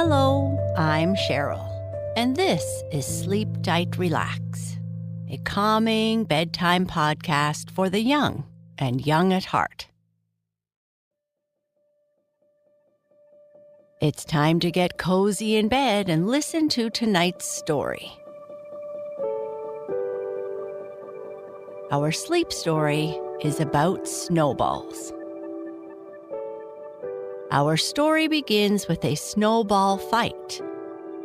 Hello, I'm Sheryl, and this is Sleep Tight Relax, a calming bedtime podcast for the young and young at heart. It's time to get cozy in bed and listen to tonight's story. Our sleep story is about snowballs. Our story begins with a snowball fight,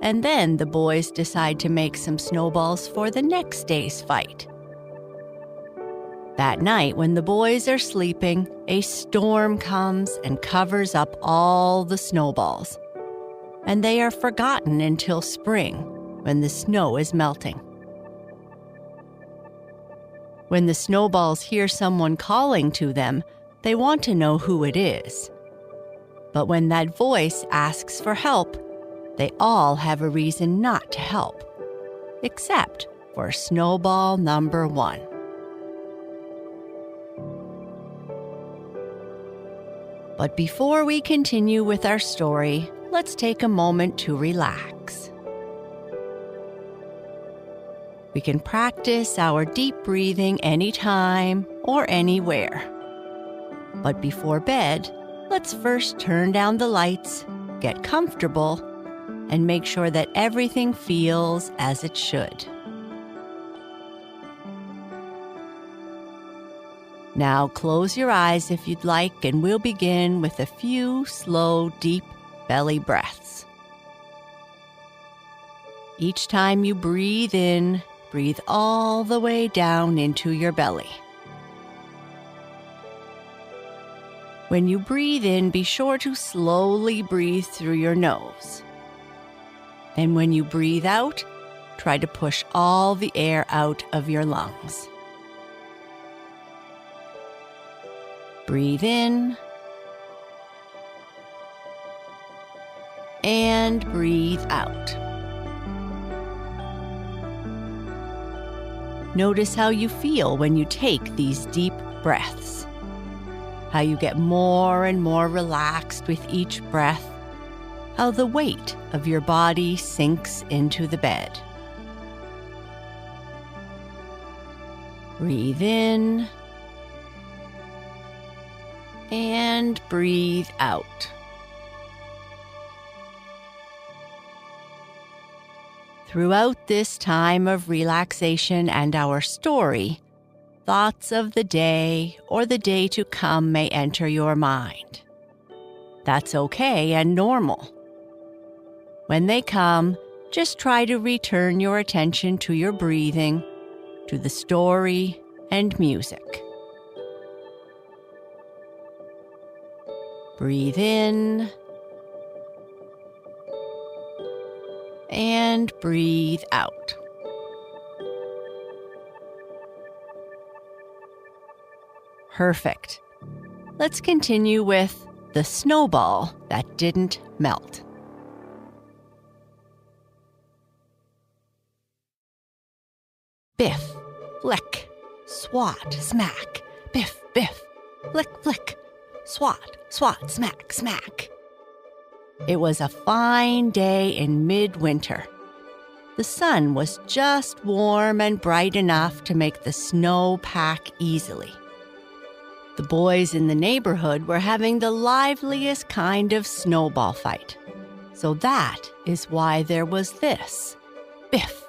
and then the boys decide to make some snowballs for the next day's fight. That night, when the boys are sleeping, a storm comes and covers up all the snowballs, and they are forgotten until spring, when the snow is melting. When the snowballs hear someone calling to them, they want to know who it is. But when that voice asks for help, they all have a reason not to help, except for snowball number 1. But before we continue with our story, let's take a moment to relax. We can practice our deep breathing anytime or anywhere. But before bed, let's first turn down the lights, get comfortable, and make sure that everything feels as it should. Now close your eyes if you'd like, and we'll begin with a few slow, deep belly breaths. Each time you breathe in, breathe all the way down into your belly. When you breathe in, be sure to slowly breathe through your nose. And when you breathe out, try to push all the air out of your lungs. Breathe in and breathe out. Notice how you feel when you take these deep breaths. How you get more and more relaxed with each breath, how the weight of your body sinks into the bed. Breathe in and breathe out. Throughout this time of relaxation and our story, thoughts of the day or the day to come may enter your mind. That's okay and normal. When they come, just try to return your attention to your breathing, to the story and music. Breathe in and breathe out. Perfect. Let's continue with the snowball that didn't melt. Biff, flick, swat, smack. Biff, biff, flick, flick, swat, swat, smack, smack. It was a fine day in midwinter. The sun was just warm and bright enough to make the snow pack easily. The boys in the neighborhood were having the liveliest kind of snowball fight. So that is why there was this. Biff,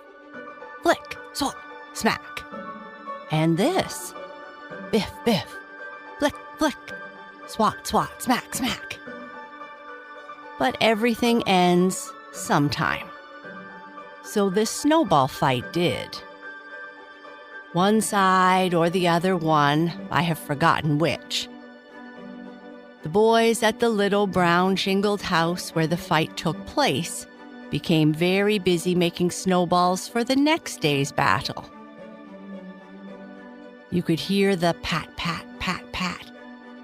flick, swat, smack. And this. Biff, biff, flick, flick, swat, swat, smack, smack. But everything ends sometime. So this snowball fight did. One side or the other won, I have forgotten which. The boys at the little brown shingled house where the fight took place became very busy making snowballs for the next day's battle. You could hear the pat, pat, pat, pat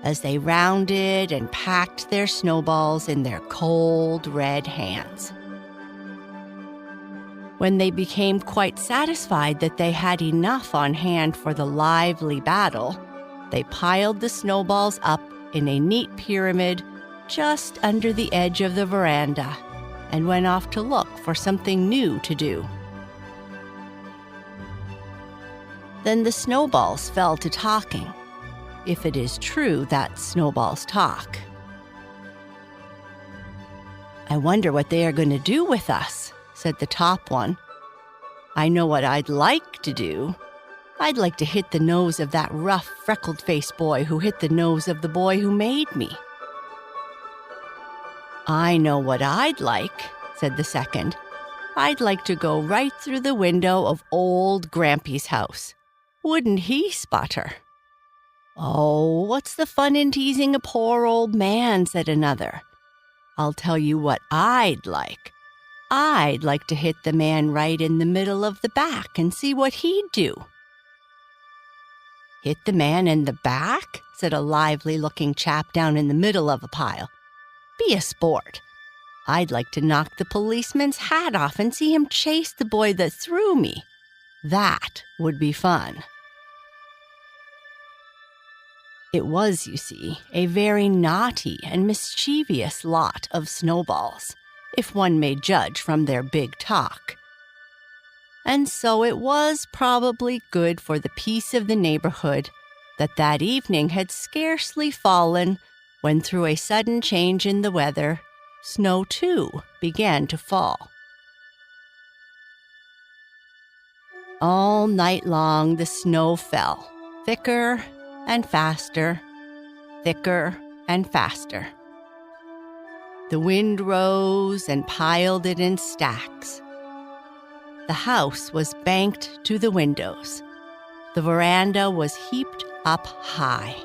as they rounded and packed their snowballs in their cold red hands. When they became quite satisfied that they had enough on hand for the lively battle, they piled the snowballs up in a neat pyramid just under the edge of the veranda and went off to look for something new to do. Then the snowballs fell to talking, if it is true that snowballs talk. "I wonder what they are going to do with us," said the top one. "I know what I'd like to do. I'd like to hit the nose of that rough, freckled-faced boy who hit the nose of the boy who made me." "I know what I'd like," said the second. "I'd like to go right through the window of old Grampy's house. Wouldn't he sputter?" "Oh, what's the fun in teasing a poor old man?" said another. "I'll tell you what I'd like. I'd like to hit the man right in the middle of the back and see what he'd do." "Hit the man in the back?" said a lively-looking chap down in the middle of a pile. "Be a sport. I'd like to knock the policeman's hat off and see him chase the boy that threw me. That would be fun." It was, you see, a very naughty and mischievous lot of snowballs, if one may judge from their big talk. And so it was probably good for the peace of the neighborhood that evening had scarcely fallen when, through a sudden change in the weather, snow too began to fall. All night long the snow fell, thicker and faster, thicker and faster. The wind rose and piled it in stacks. The house was banked to the windows. The veranda was heaped up high.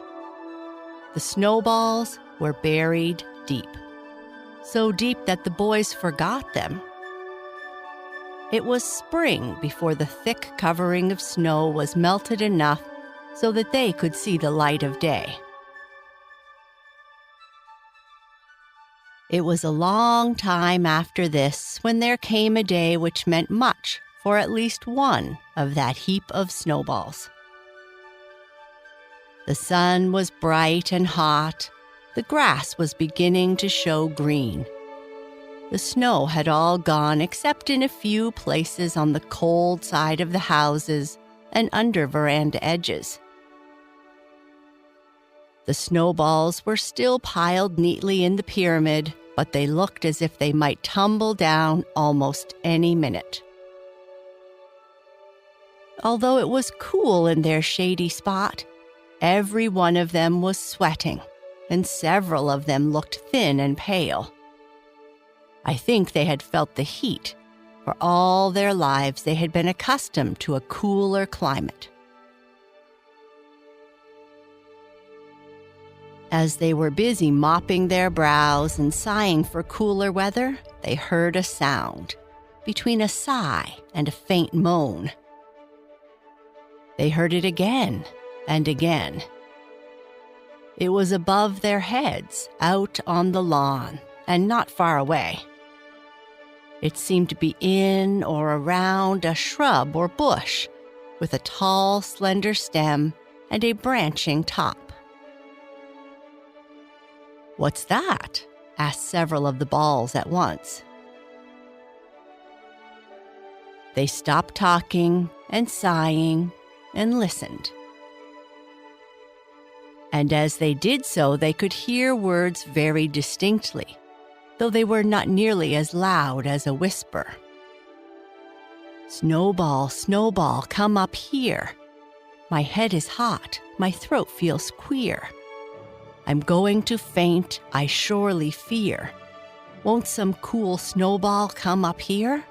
The snowballs were buried deep, so deep that the boys forgot them. It was spring before the thick covering of snow was melted enough so that they could see the light of day. It was a long time after this when there came a day which meant much for at least one of that heap of snowballs. The sun was bright and hot. The grass was beginning to show green. The snow had all gone except in a few places on the cold side of the houses and under veranda edges. The snowballs were still piled neatly in the pyramid, but they looked as if they might tumble down almost any minute. Although it was cool in their shady spot, every one of them was sweating, and several of them looked thin and pale. I think they had felt the heat, for all their lives they had been accustomed to a cooler climate. As they were busy mopping their brows and sighing for cooler weather, they heard a sound, between a sigh and a faint moan. They heard it again and again. It was above their heads, out on the lawn, and not far away. It seemed to be in or around a shrub or bush, with a tall, slender stem and a branching top. "What's that?" asked several of the balls at once. They stopped talking and sighing and listened. And as they did so, they could hear words very distinctly, though they were not nearly as loud as a whisper. "Snowball, Snowball, come up here. My head is hot, my throat feels queer. I'm going to faint, I surely fear. Won't some cool snowball come up here?"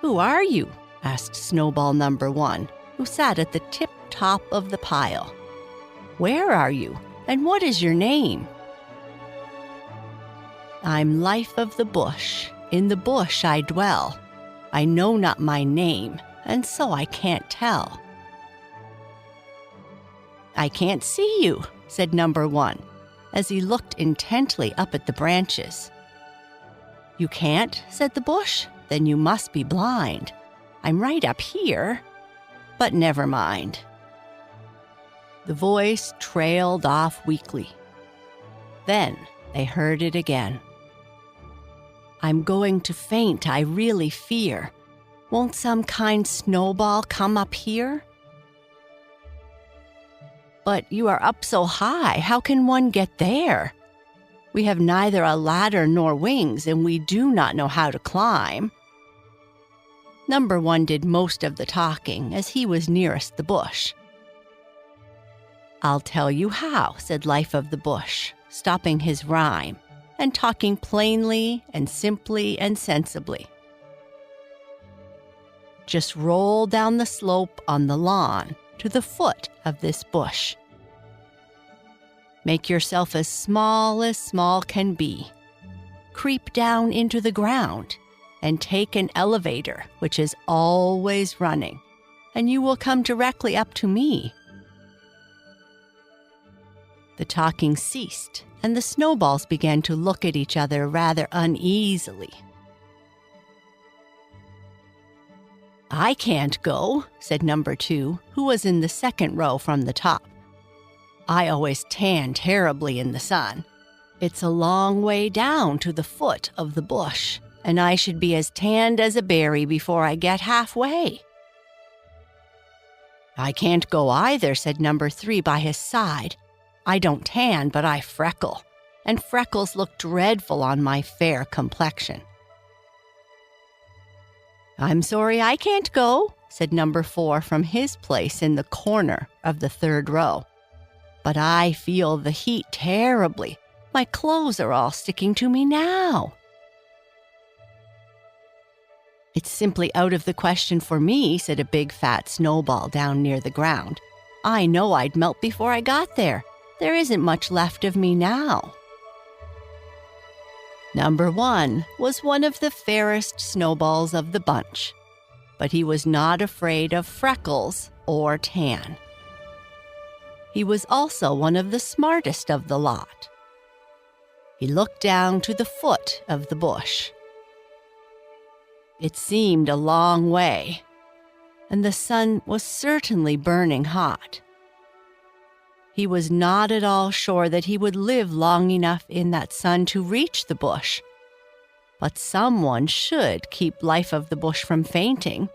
"Who are you?" asked Snowball number 1, who sat at the tip-top of the pile. "Where are you, and what is your name?" "I'm Life of the Bush. In the bush I dwell. I know not my name, and so I can't tell." "I can't see you," said number 1, as he looked intently up at the branches. "You can't?" said the bush. "Then you must be blind. I'm right up here. But never mind." The voice trailed off weakly. Then they heard it again. I'm going to faint, I really fear. Won't some kind snowball come up here? But you are up so high, how can one get there? We have neither a ladder nor wings, and we do not know how to climb. Number 1 did most of the talking, as he was nearest the bush. I'll tell you how, said Life of the Bush, stopping his rhyme, and talking plainly and simply and sensibly. Just roll down the slope on the lawn to the foot of this bush. Make yourself as small can be. Creep down into the ground and take an elevator, which is always running, and you will come directly up to me. The talking ceased, and the snowballs began to look at each other rather uneasily. I can't go, said number 2, who was in the second row from the top. I always tan terribly in the sun. It's a long way down to the foot of the bush, and I should be as tanned as a berry before I get halfway. I can't go either, said number 3 by his side. I don't tan, but I freckle, and freckles look dreadful on my fair complexion. I'm sorry I can't go, said number 4 from his place in the corner of the third row. But I feel the heat terribly. My clothes are all sticking to me now. It's simply out of the question for me, said a big fat snowball down near the ground. I know I'd melt before I got there. There isn't much left of me now. Number 1 was one of the fairest snowballs of the bunch, but he was not afraid of freckles or tan. He was also one of the smartest of the lot. He looked down to the foot of the bush. It seemed a long way, and the sun was certainly burning hot. He was not at all sure that he would live long enough in that sun to reach the bush, but someone should keep Life of the Bush from fainting,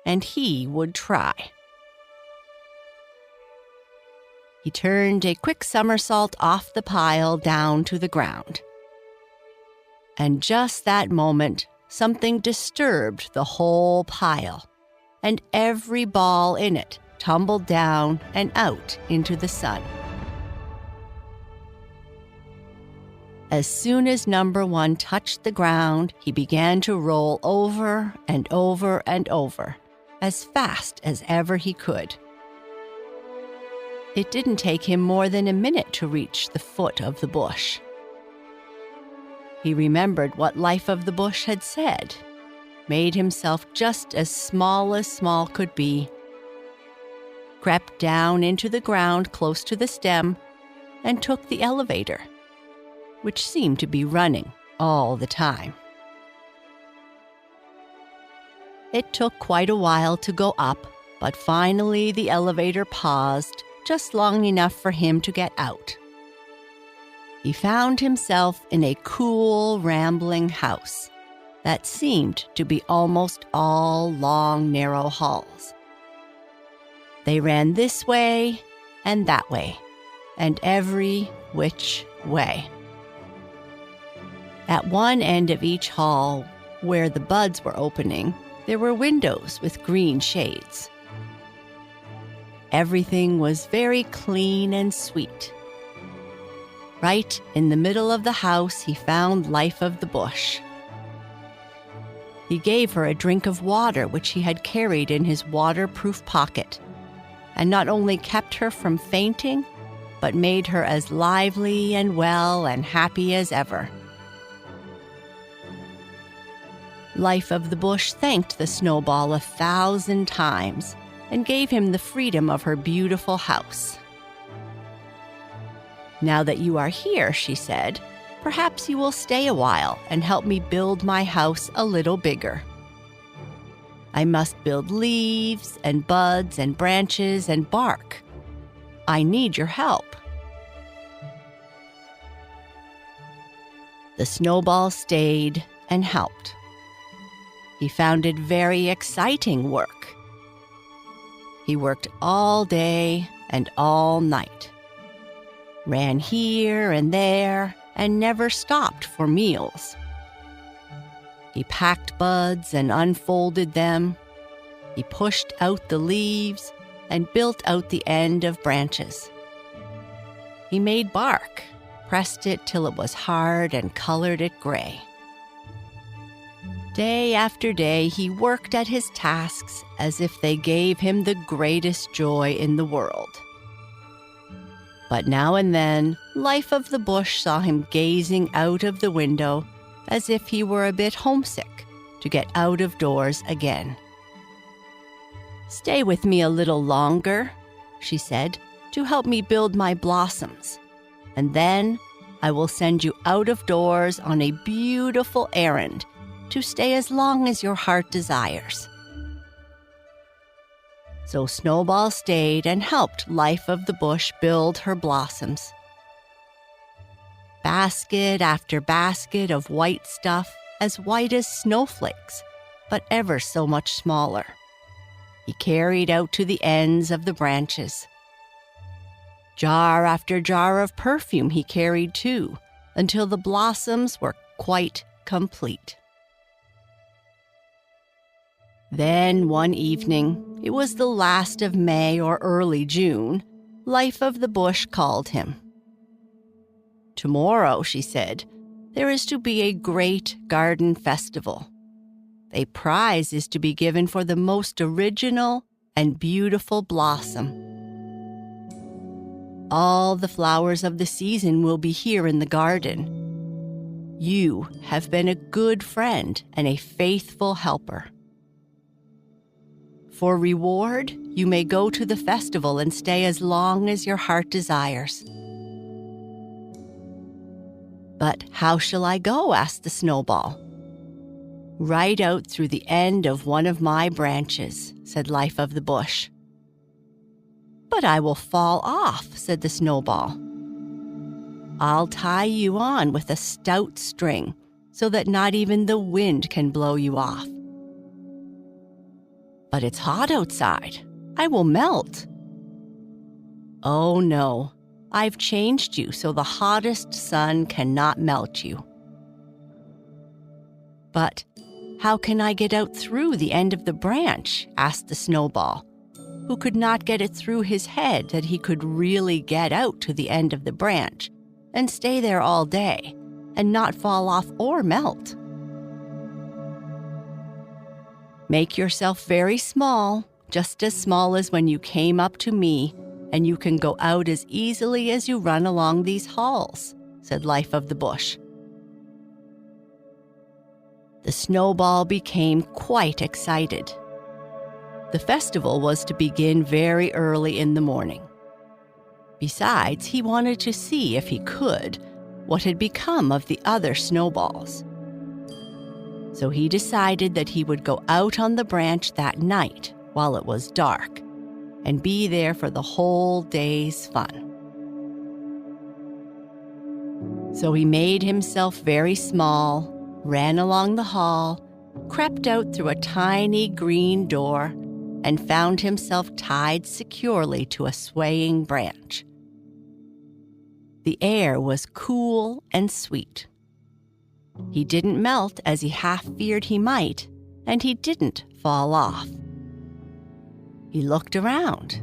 and he would try. He turned a quick somersault off the pile down to the ground. And just that moment, something disturbed the whole pile, and every ball in it tumbled down and out into the sun. As soon as number 1 touched the ground, he began to roll over and over and over, as fast as ever he could. It didn't take him more than a minute to reach the foot of the bush. He remembered what Life of the Bush had said, made himself just as small could be, crept down into the ground close to the stem, and took the elevator, which seemed to be running all the time. It took quite a while to go up, but finally the elevator paused just long enough for him to get out. He found himself in a cool, rambling house that seemed to be almost all long, narrow halls. They ran this way and that way, and every which way. At one end of each hall, where the buds were opening, there were windows with green shades. Everything was very clean and sweet. Right in the middle of the house, he found Life of the Bush. He gave her a drink of water which he had carried in his waterproof pocket, and not only kept her from fainting, but made her as lively and well and happy as ever. Life of the Bush thanked the snowball 1,000 times and gave him the freedom of her beautiful house. Now that you are here, she said, perhaps you will stay a while and help me build my house a little bigger. I must build leaves and buds and branches and bark. I need your help. The snowball stayed and helped. He found it very exciting work. He worked all day and all night, ran here and there, and never stopped for meals. He packed buds and unfolded them. He pushed out the leaves and built out the end of branches. He made bark, pressed it till it was hard, and colored it gray. Day after day, he worked at his tasks as if they gave him the greatest joy in the world. But now and then, Life of the Bush saw him gazing out of the window as if he were a bit homesick to get out of doors again. "Stay with me a little longer," she said, "to help me build my blossoms, and then I will send you out of doors on a beautiful errand to stay as long as your heart desires." So Snowball stayed and helped Life of the Bush build her blossoms. Basket after basket of white stuff, as white as snowflakes, but ever so much smaller, he carried out to the ends of the branches. Jar after jar of perfume he carried too, until the blossoms were quite complete. Then one evening, it was the last of May or early June, Life of the Bush called him. "Tomorrow," she said, "there is to be a great garden festival. A prize is to be given for the most original and beautiful blossom. All the flowers of the season will be here in the garden. You have been a good friend and a faithful helper. For reward, you may go to the festival and stay as long as your heart desires." "But how shall I go?" asked the Snowball. "Right out through the end of one of my branches," said Life of the Bush. "But I will fall off," said the Snowball. "I'll tie you on with a stout string so that not even the wind can blow you off." "But it's hot outside. I will melt." "Oh no, I've changed you so the hottest sun cannot melt you." "But how can I get out through the end of the branch?" asked the Snowball, who could not get it through his head that he could really get out to the end of the branch and stay there all day and not fall off or melt. "Make yourself very small, just as small as when you came up to me, and you can go out as easily as you run along these halls," said Life of the Bush. The Snowball became quite excited. The festival was to begin very early in the morning. Besides, he wanted to see, if he could, what had become of the other snowballs. So he decided that he would go out on the branch that night while it was dark and be there for the whole day's fun. So he made himself very small, ran along the hall, crept out through a tiny green door, and found himself tied securely to a swaying branch. The air was cool and sweet. He didn't melt as he half feared he might, and he didn't fall off. He looked around.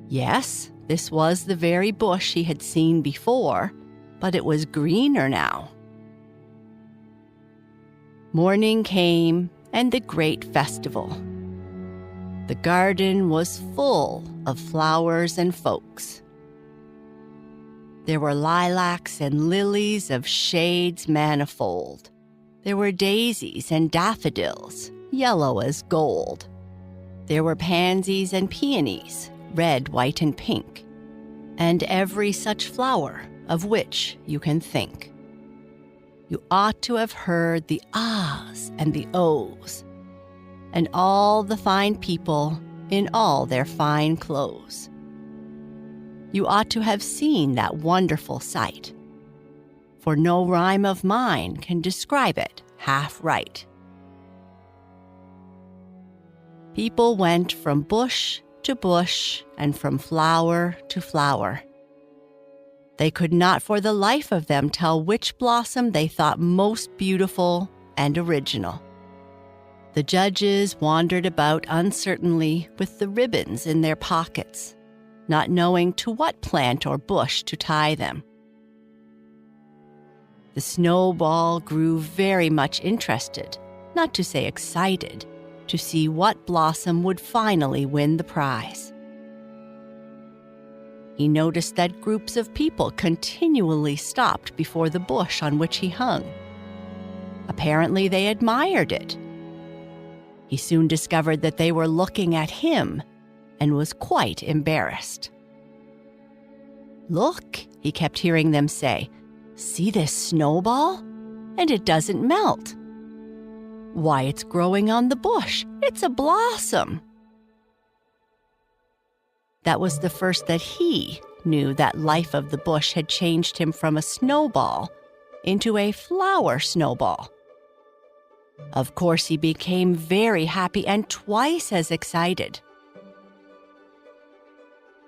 Yes, this was the very bush he had seen before, but it was greener now. Morning came, and the great festival. The garden was full of flowers and folks. There were lilacs and lilies of shades manifold. There were daisies and daffodils, yellow as gold. There were pansies and peonies, red, white, and pink, and every such flower of which you can think. You ought to have heard the ahs and the ohs, and all the fine people in all their fine clothes. You ought to have seen that wonderful sight. for no rhyme of mine can describe it half right. People went from bush to bush and from flower to flower. They could not for the life of them tell which blossom they thought most beautiful and original. The judges wandered about uncertainly with the ribbons in their pockets, not knowing to what plant or bush to tie them. The Snowball grew very much interested, not to say excited, to see what blossom would finally win the prize. He noticed that groups of people continually stopped before the bush on which he hung. Apparently, they admired it. He soon discovered that they were looking at him and was quite embarrassed. "Look," he kept hearing them say, "see this snowball? And it doesn't melt. Why, it's growing on the bush. It's a blossom." That was the first that he knew that life of the bush had changed him from a snowball into a flower snowball. Of course, he became very happy and twice as excited.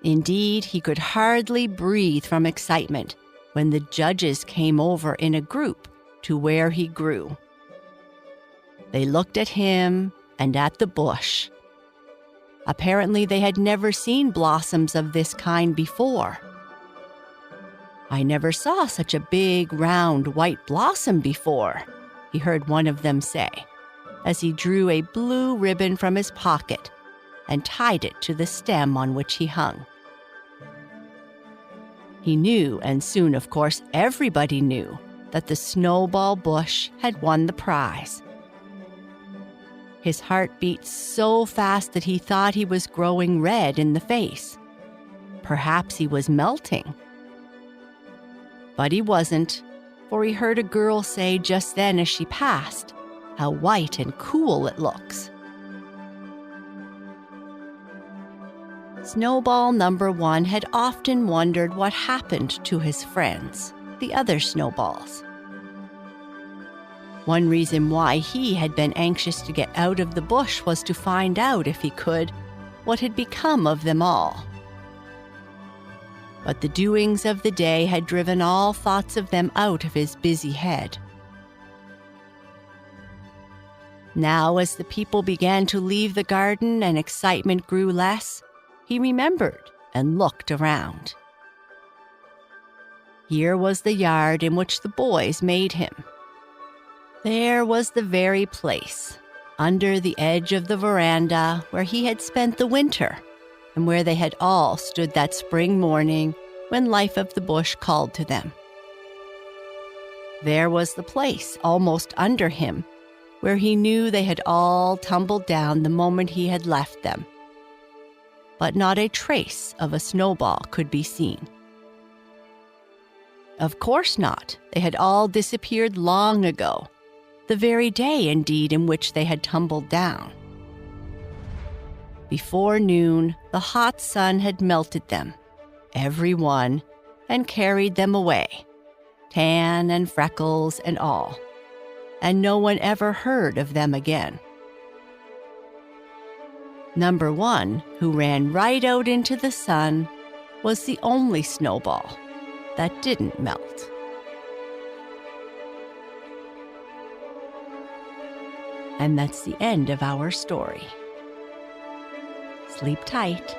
Indeed, he could hardly breathe from excitement when the judges came over in a group to where he grew. They looked at him and at the bush. Apparently, they had never seen blossoms of this kind before. "I never saw such a big, round, white blossom before," he heard one of them say, as he drew a blue ribbon from his pocket and tied it to the stem on which he hung. He knew, and soon, of course, everybody knew, that the snowball bush had won the prize. His heart beat so fast that he thought he was growing red in the face. Perhaps he was melting. But he wasn't, for he heard a girl say just then as she passed, "How white and cool it looks." Snowball number 1 had often wondered what happened to his friends, the other snowballs. One reason why he had been anxious to get out of the bush was to find out, if he could, what had become of them all. But the doings of the day had driven all thoughts of them out of his busy head. Now, as the people began to leave the garden and excitement grew less, he remembered and looked around. Here was the yard in which the boys made him. There was the very place, under the edge of the veranda, where he had spent the winter, and where they had all stood that spring morning when life of the bush called to them. There was the place, almost under him, where he knew they had all tumbled down the moment he had left them. But not a trace of a snowball could be seen. Of course not. They had all disappeared long ago, the very day, indeed, in which they had tumbled down. Before noon, the hot sun had melted them, every one, and carried them away, tan and freckles and all, and no one ever heard of them again. Number 1, who ran right out into the sun, was the only snowball that didn't melt. And that's the end of our story. Sleep tight.